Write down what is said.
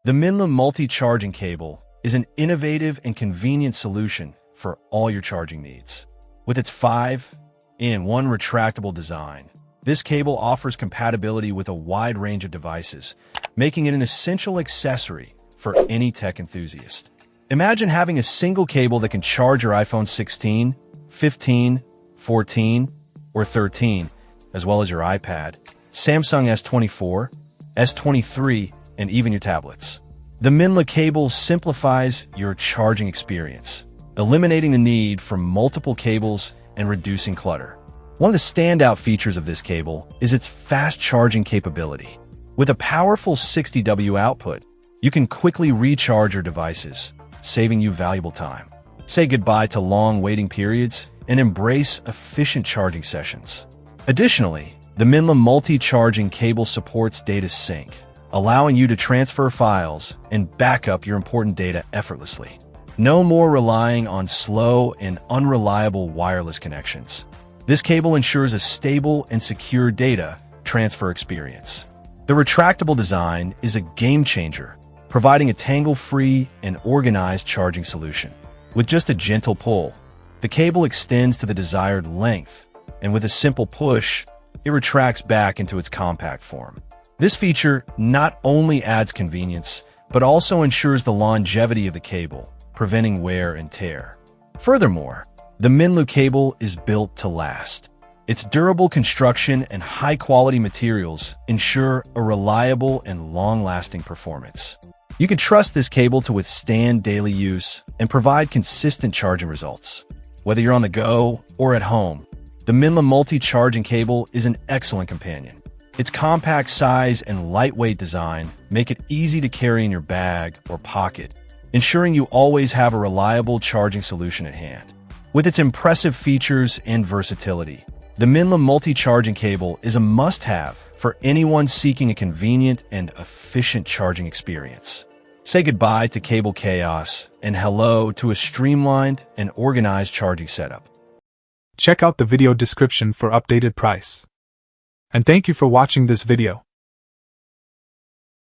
The MINLU multi-charging cable is an innovative and convenient solution for all your charging needs. With its 5-in-1 retractable design, this cable offers compatibility with a wide range of devices, making it an essential accessory for any tech enthusiast. Imagine having a single cable that can charge your iPhone 16, 15, 14, or 13, as well as your iPad, Samsung S24, S23, and even your tablets. The MINLU cable simplifies your charging experience, eliminating the need for multiple cables and reducing clutter. One of the standout features of this cable is its fast charging capability. With a powerful 60W output, you can quickly recharge your devices, saving you valuable time. Say goodbye to long waiting periods and embrace efficient charging sessions. Additionally, the MINLU multi-charging cable supports data sync, allowing you to transfer files and back up your important data effortlessly. No more relying on slow and unreliable wireless connections. This cable ensures a stable and secure data transfer experience. The retractable design is a game changer, providing a tangle-free and organized charging solution. With just a gentle pull, the cable extends to the desired length, and with a simple push, it retracts back into its compact form. This feature not only adds convenience, but also ensures the longevity of the cable, preventing wear and tear. Furthermore, the MINLU cable is built to last. Its durable construction and high-quality materials ensure a reliable and long-lasting performance. You can trust this cable to withstand daily use and provide consistent charging results. Whether you're on the go or at home, the MINLU multi-charging cable is an excellent companion. Its compact size and lightweight design make it easy to carry in your bag or pocket, ensuring you always have a reliable charging solution at hand. With its impressive features and versatility, the MINLU multi-charging cable is a must-have for anyone seeking a convenient and efficient charging experience. Say goodbye to cable chaos and hello to a streamlined and organized charging setup. Check out the video description for updated price. And thank you for watching this video.